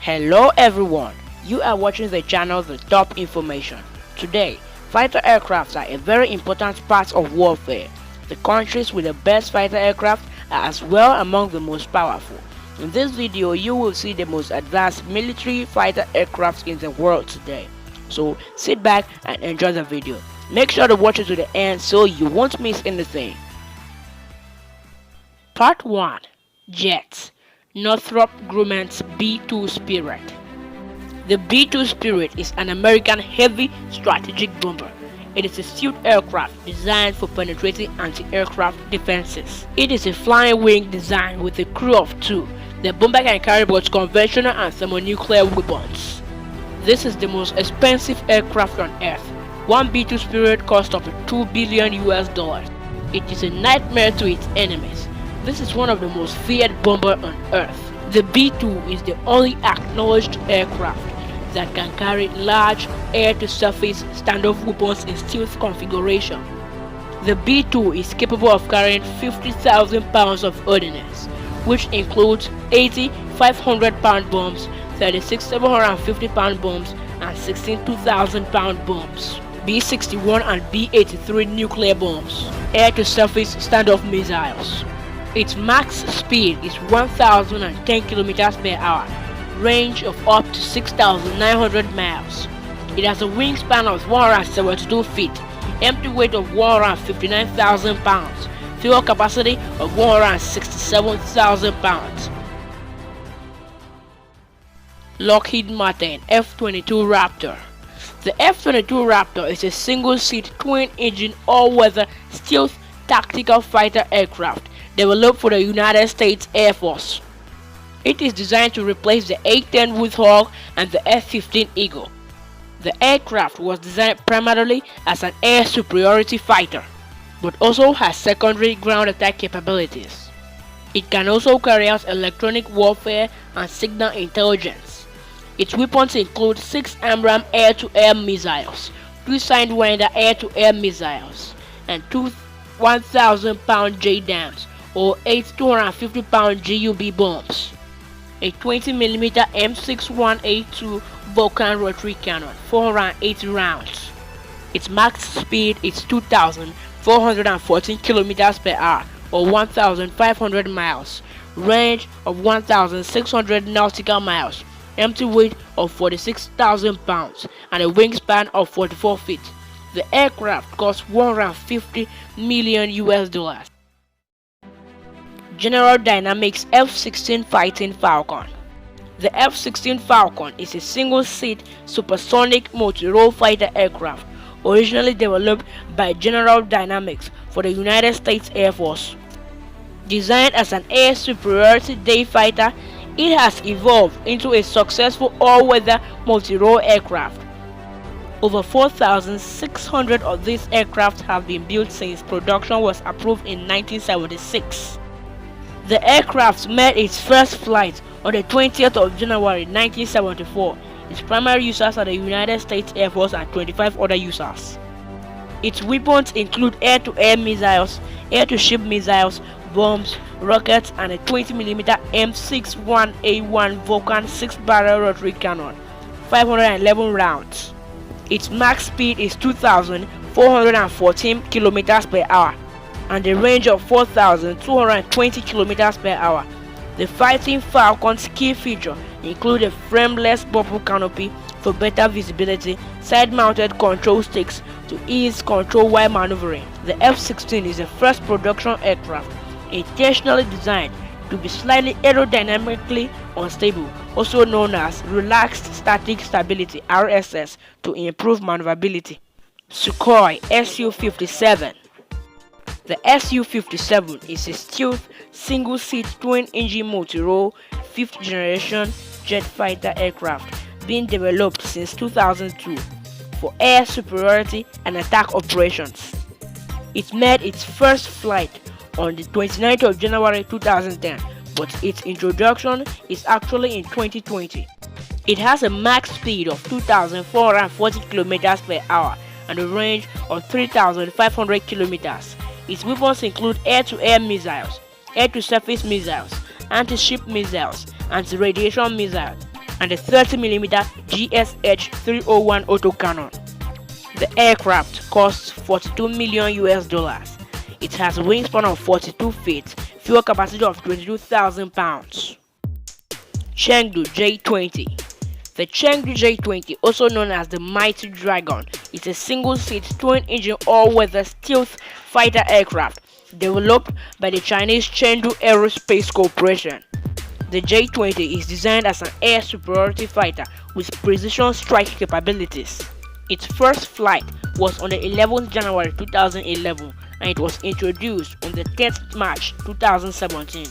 Hello everyone, you are watching the channel The Top Information. Today, fighter aircrafts are a very important part of warfare. The countries with the best fighter aircraft are as well among the most powerful. In this video, you will see the most advanced military fighter aircrafts in the world today. So sit back and enjoy the video. Make sure to watch it to the end so you won't miss anything. Part 1. Jets. Northrop Grumman's B-2 Spirit. The B-2 Spirit is an American heavy strategic bomber. It is a stealth aircraft designed for penetrating anti-aircraft defenses. It is a flying wing design with a crew of 2. The bomber can carry both conventional and thermonuclear weapons. This is the most expensive aircraft on Earth. One B-2 Spirit costs up to $2 billion. It is a nightmare to its enemies. This is one of the most feared bombers on Earth. The B-2 is the only acknowledged aircraft that can carry large air-to-surface standoff weapons in stealth configuration. The B-2 is capable of carrying 50,000 pounds of ordnance, which includes 80 500-pound bombs, 36 750-pound bombs, and 16 2,000-pound bombs, B-61 and B-83 nuclear bombs, air-to-surface standoff missiles. Its max speed is 1,010 km per hour, range of up to 6,900 miles. It has a wingspan of 172 feet, empty weight of 159,000 pounds, fuel capacity of 167,000 pounds. Lockheed Martin F-22 Raptor. The F-22 Raptor is a single-seat, twin-engine, all-weather stealth tactical fighter aircraft developed for the United States Air Force. It is designed to replace the A-10 Warthog and the F-15 Eagle. The aircraft was designed primarily as an air superiority fighter, but also has secondary ground attack capabilities. It can also carry out electronic warfare and signal intelligence. Its weapons include 6 AMRAAM air-to-air missiles, 2 Sidewinder air-to-air missiles, and 2 1,000-pound JDAMs or 8 250-pound GUB bombs, a 20mm M61A2 Vulcan rotary cannon, 480 rounds. Its max speed is 2,414 km per hour or 1,500 miles, range of 1,600 nautical miles, empty weight of 46,000 pounds, and a wingspan of 44 feet. The aircraft costs $150 million. General Dynamics F-16 Fighting Falcon. The F-16 Falcon is a single-seat supersonic multi-role fighter aircraft originally developed by General Dynamics for the United States Air Force. Designed as an air superiority day fighter, it has evolved into a successful all-weather multi-role aircraft. Over 4,600 of these aircraft have been built since production was approved in 1976. The aircraft made its first flight on the 20th of January 1974. Its primary users are the United States Air Force and 25 other users. Its weapons include air-to-air missiles, air-to-ship missiles, bombs, rockets, and a 20mm M61A1 Vulcan 6-barrel rotary cannon, 511 rounds. Its max speed is 2,414 km per hour and a range of 4,220 km per hour. The Fighting Falcon's key feature include a frameless bubble canopy for better visibility, side-mounted control sticks to ease control while maneuvering. The F-16 is the first production aircraft intentionally designed to be slightly aerodynamically unstable, also known as Relaxed Static Stability (RSS), to improve maneuverability. Sukhoi Su-57. The Su-57 is a stealth, single-seat, twin-engine multi-role, 5th-generation jet fighter aircraft being developed since 2002 for air superiority and attack operations. It made its first flight on the 29th of January 2010, but its introduction is actually in 2020. It has a max speed of 2,440 km per hour and a range of 3,500 km. Its weapons include air-to-air missiles, air-to-surface missiles, anti-ship missiles, anti-radiation missiles, and a 30mm GSH-301 autocannon. The aircraft costs $42 million. It has a wingspan of 42 feet, fuel capacity of 22,000 pounds. Chengdu J-20. The Chengdu J-20, also known as the Mighty Dragon, is a single-seat twin-engine all-weather stealth fighter aircraft developed by the Chinese Chengdu Aerospace Corporation. The J-20 is designed as an air superiority fighter with precision strike capabilities. Its first flight was on the 11th January 2011 and it was introduced on the 10th March 2017.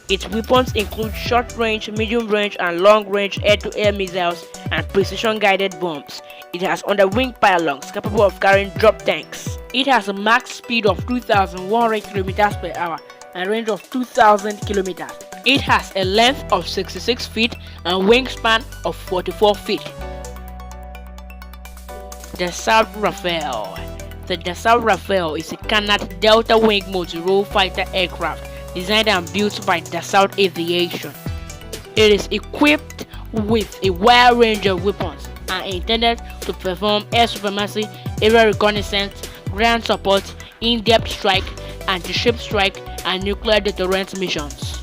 Its weapons include short-range, medium-range, and long-range air-to-air missiles and precision-guided bombs. It has underwing pylons capable of carrying drop tanks. It has a max speed of 2,100 km per hour and range of 2,000 km. It has a length of 66 feet and wingspan of 44 feet. Dassault Raphael. The Dassault Raphael is a Canad delta-wing multi-role fighter aircraft designed and built by Dassault Aviation. It is equipped with a wide range of weapons and intended to perform air supremacy, aerial reconnaissance, ground support, in-depth strike, anti-ship strike, and nuclear deterrence missions.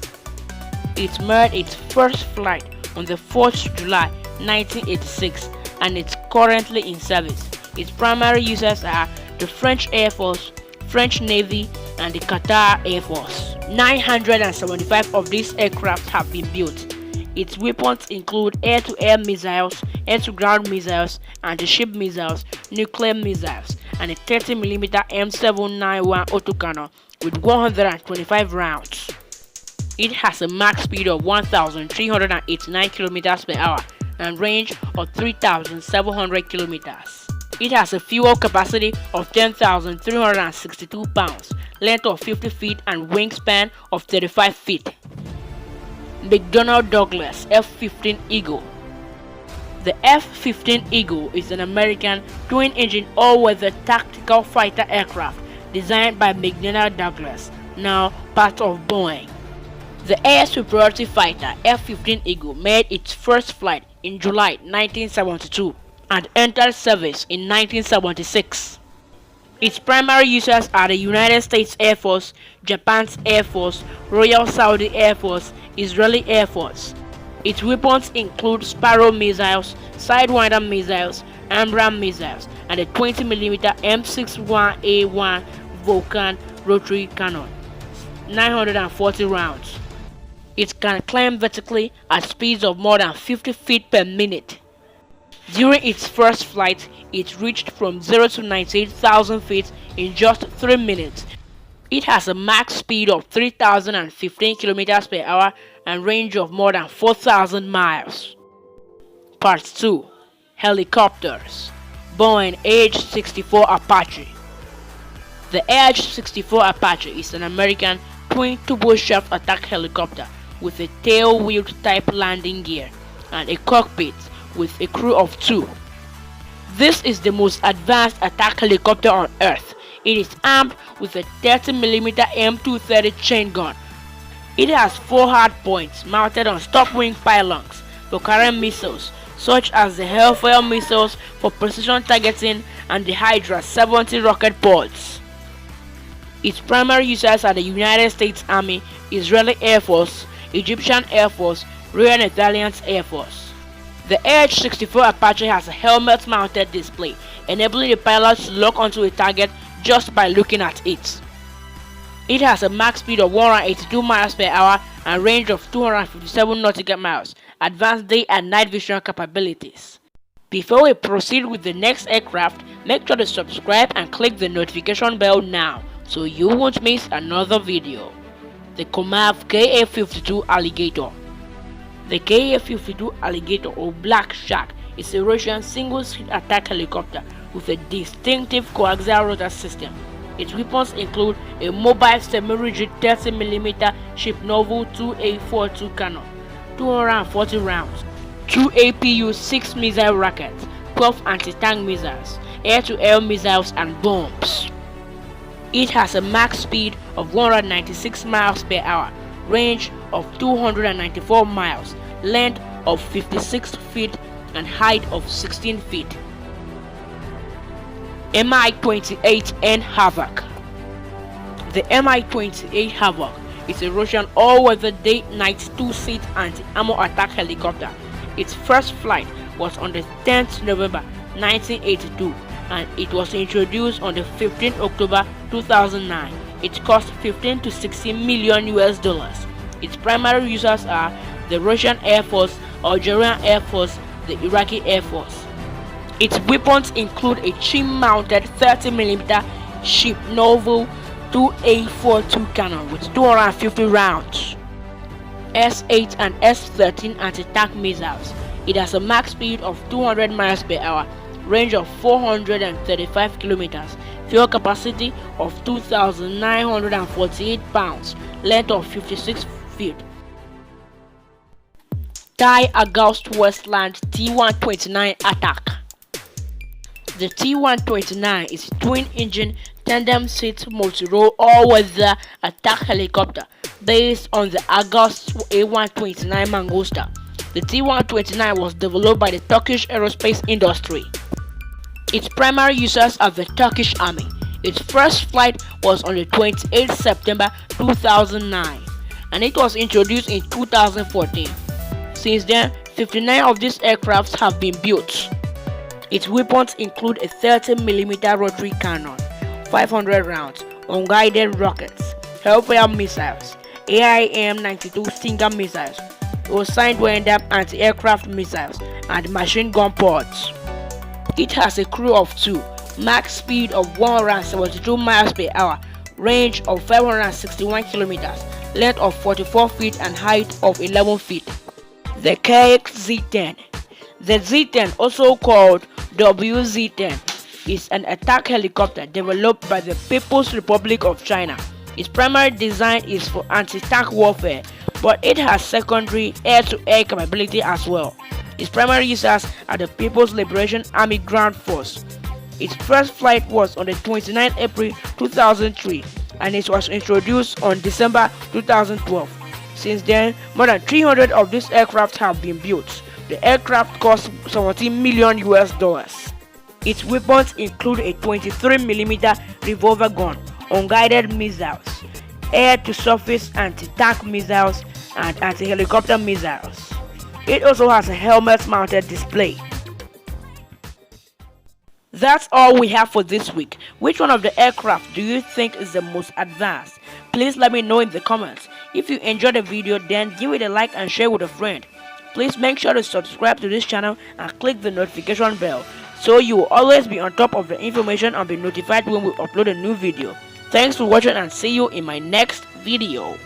It made its first flight on the 4th July 1986 and it's currently in service. Its primary users are the French Air Force, French Navy, and the Qatar Air Force. 975 of these aircraft have been built. Its weapons include air-to-air missiles, air-to-ground missiles, anti-ship missiles, nuclear missiles, and a 30mm M791 autocannon with 125 rounds. It has a max speed of 1,389 km per hour and range of 3,700 km. It has a fuel capacity of 10,362 pounds, length of 50 feet and wingspan of 35 feet. McDonnell Douglas F-15 Eagle. The F-15 Eagle is an American twin-engine all-weather tactical fighter aircraft designed by McDonnell Douglas, now part of Boeing. The air superiority fighter F-15 Eagle made its first flight in July 1972 and entered service in 1976. Its primary users are the United States Air Force, Japan's Air Force, Royal Saudi Air Force, Israeli Air Force. Its weapons include Sparrow missiles, Sidewinder missiles, Ambram missiles, and a 20mm M61A1 Vulcan rotary cannon, 940 rounds. It can climb vertically at speeds of more than 50 feet per minute. During its first flight, it reached from 0 to 98,000 feet in just 3 minutes. It has a max speed of 3,015 km per hour and range of more than 4,000 miles. Part 2. Helicopters. Boeing Ah-64 Apache. The Ah-64 Apache is an American twin turboshaft attack helicopter with a tail-wheeled type landing gear and a cockpit with a crew of 2. This is the most advanced attack helicopter on Earth. It is armed with a 30mm M230 chain gun. It has 4 hardpoints mounted on stop-wing pylons for carrying missiles such as the Hellfire missiles for precision targeting and the Hydra 70 rocket pods. Its primary users are the United States Army, Israeli Air Force, Egyptian Air Force, Royal Netherlands Air Force. The Ah-64 Apache has a helmet-mounted display, enabling the pilots to lock onto a target just by looking at it. It has a max speed of 182 miles per hour and range of 257 nautical miles, advanced day and night vision capabilities. Before we proceed with the next aircraft, make sure to subscribe and click the notification bell now so you won't miss another video. The Comav Ka-52 Alligator. The Ka-52 Alligator or Black Shark is a Russian single-seat attack helicopter with a distinctive coaxial rotor system. Its weapons include a mobile semi-rigid 30mm ship novel 2A42 cannon, 240 rounds, 2 APU-6 missile rockets, 12 anti-tank missiles, air-to-air missiles and bombs. It has a max speed of 196 miles per hour, range of 294 miles, length of 56 feet and height of 16 feet. Mi-28N Havoc. The Mi-28 Havoc is a Russian all-weather day-night two-seat anti-armor attack helicopter. Its first flight was on the 10th November 1982 and it was introduced on the 15th October 2009. It cost 15 to 16 million US dollars. Its primary users are the Russian Air Force, Algerian Air Force, the Iraqi Air Force. Its weapons include a chin-mounted 30mm ship novel 2A42 cannon with 250 rounds, S-8 and S-13 anti-tank missiles. It has a max speed of 200 miles per hour, range of 435 kilometers, fuel capacity of 2,948 pounds, length of 56 feet. CAIC Agustwestland T-129 ATAK. The T-129 is a twin-engine, tandem-seat, multi-role, all-weather attack helicopter based on the August A129 Mangusta. The T-129 was developed by the Turkish aerospace industry. Its primary users are the Turkish Army. Its first flight was on the 28th September 2009 and it was introduced in 2014. Since then, 59 of these aircrafts have been built. Its weapons include a 30mm rotary cannon, 500 rounds, unguided rockets, Hellfire missiles, AIM-92 Stinger missiles, Sidewinder anti-aircraft missiles, and machine gun pods. It has a crew of 2, max speed of 172 miles per hour, range of 561 kilometers, length of 44 feet and height of 11 feet. The CAIC Z-10. The Z-10, also called WZ-10, is an attack helicopter developed by the People's Republic of China. Its primary design is for anti-tank warfare, but it has secondary air-to-air capability as well. Its primary users are the People's Liberation Army Ground Force. Its first flight was on the 29th April 2003 and it was introduced on December 2012. Since then, more than 300 of these aircraft have been built. The aircraft cost 17 million US dollars. Its weapons include a 23mm revolver gun, unguided missiles, air-to-surface anti-tank missiles, and anti-helicopter missiles. It also has a helmet-mounted display. That's all we have for this week. Which one of the aircraft do you think is the most advanced? Please let me know in the comments. If you enjoyed the video, then give it a like and share with a friend. Please make sure to subscribe to this channel and click the notification bell so you will always be on top of the information and be notified when we upload a new video. Thanks for watching and see you in my next video.